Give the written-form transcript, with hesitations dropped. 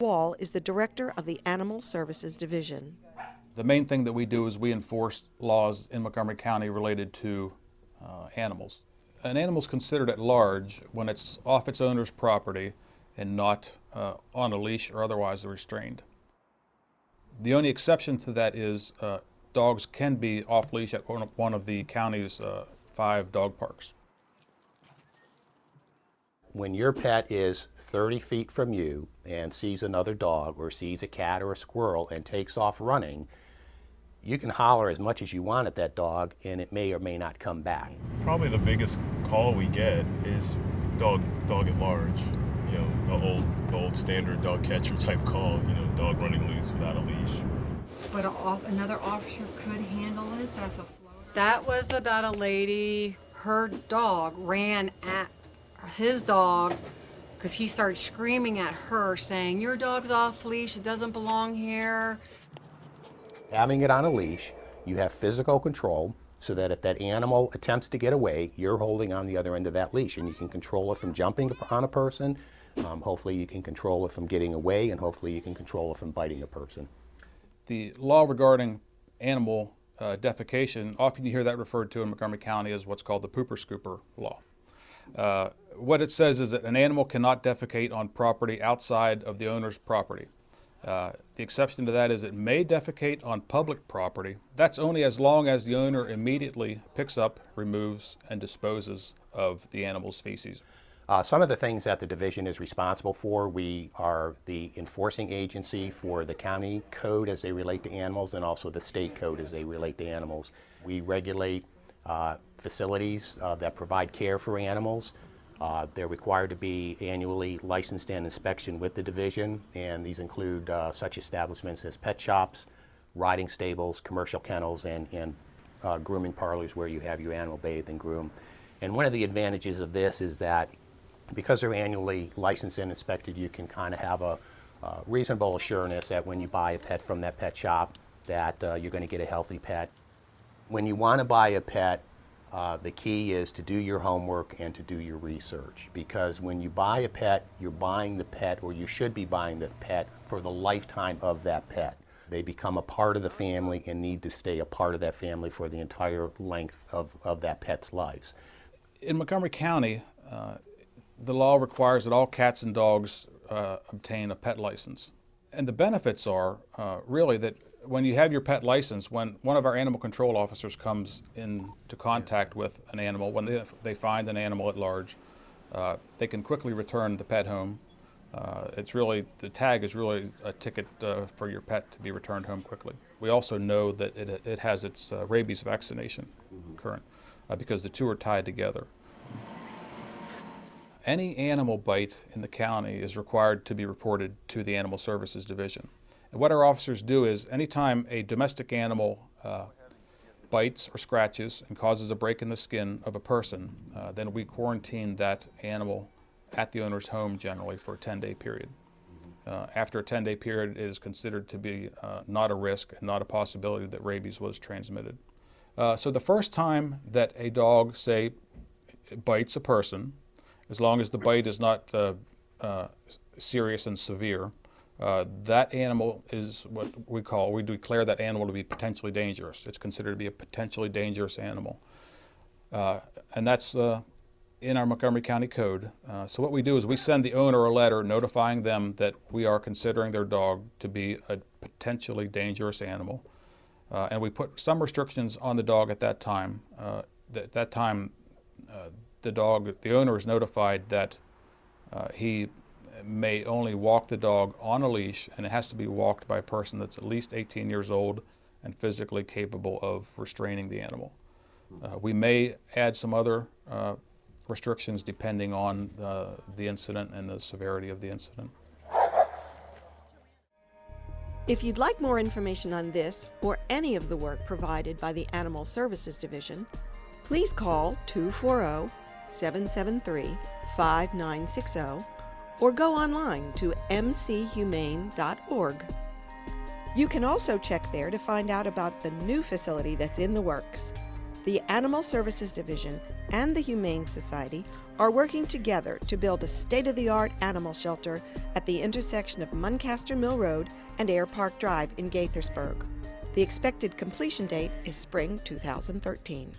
Wall is the director of the Animal Services Division. The main thing that we do is we enforce laws in Montgomery County related to animals. An animal is considered at large when it's off its owner's property and not on a leash or otherwise restrained. The only exception to that is dogs can be off leash at one of the county's 5 dog parks. When your pet is 30 feet from you and sees another dog or sees a cat or a squirrel and takes off running, you can holler as much as you want at that dog and it may or may not come back. Probably the biggest call we get is dog at large. You know, the old standard dog catcher type call, you know, dog running loose without a leash. But another officer could handle it? That's a float? That was about a lady, her dog ran at his dog because he started screaming at her saying, "Your dog's off leash, it doesn't belong here." Having it on a leash, you have physical control so that if that animal attempts to get away, you're holding on the other end of that leash and you can control it from jumping on a person. Hopefully you can control it from getting away, and hopefully you can control it from biting a person. The law regarding animal defecation, often you hear that referred to in Montgomery County as what's called the pooper scooper law. What it says is that an animal cannot defecate on property outside of the owner's property. The exception to that is it may defecate on public property. That's only as long as the owner immediately picks up, removes, and disposes of the animal's feces. Some of the things that the division is responsible for, we are the enforcing agency for the county code as they relate to animals and also the state code as they relate to animals. We regulate facilities that provide care for animals. They're required to be annually licensed and inspection with the division, and these include such establishments as pet shops, riding stables, commercial kennels, and grooming parlors where you have your animal bathed and groomed. And one of the advantages of this is that because they're annually licensed and inspected, you can kind of have a reasonable assurance that when you buy a pet from that pet shop that you're going to get a healthy pet. When you want to buy a pet, the key is to do your homework and to do your research, because when you buy a pet, you're buying the pet, or you should be buying the pet, for the lifetime of that pet. They become a part of the family and need to stay a part of that family for the entire length of that pet's lives. In Montgomery County, the law requires that all cats and dogs obtain a pet license. And the benefits are really that when you have your pet license, when one of our animal control officers comes into contact with an animal, when they find an animal at large, they can quickly return the pet home. The tag is really a ticket for your pet to be returned home quickly. We also know that it has its rabies vaccination current because the two are tied together. Any animal bite in the county is required to be reported to the Animal Services Division. And what our officers do is anytime a domestic animal bites or scratches and causes a break in the skin of a person, then we quarantine that animal at the owner's home generally for a 10-day period. After a 10-day period, it is considered to be not a risk and not a possibility that rabies was transmitted. So the first time that a dog, say, bites a person, as long as the bite is not serious and severe, that animal is what we declare that animal to be potentially dangerous. It's considered to be a potentially dangerous animal. And that's in our Montgomery County Code. So what we do is we send the owner a letter notifying them that we are considering their dog to be a potentially dangerous animal. And we put some restrictions on the dog at that time. The owner is notified that he may only walk the dog on a leash, and it has to be walked by a person that's at least 18 years old and physically capable of restraining the animal. We may add some other restrictions depending on the incident and the severity of the incident. If you'd like more information on this or any of the work provided by the Animal Services Division, please call 240-773-5960 or go online to mchumane.org. You can also check there to find out about the new facility that's in the works. The Animal Services Division and the Humane Society are working together to build a state-of-the-art animal shelter at the intersection of Muncaster Mill Road and Air Park Drive in Gaithersburg. The expected completion date is spring 2013.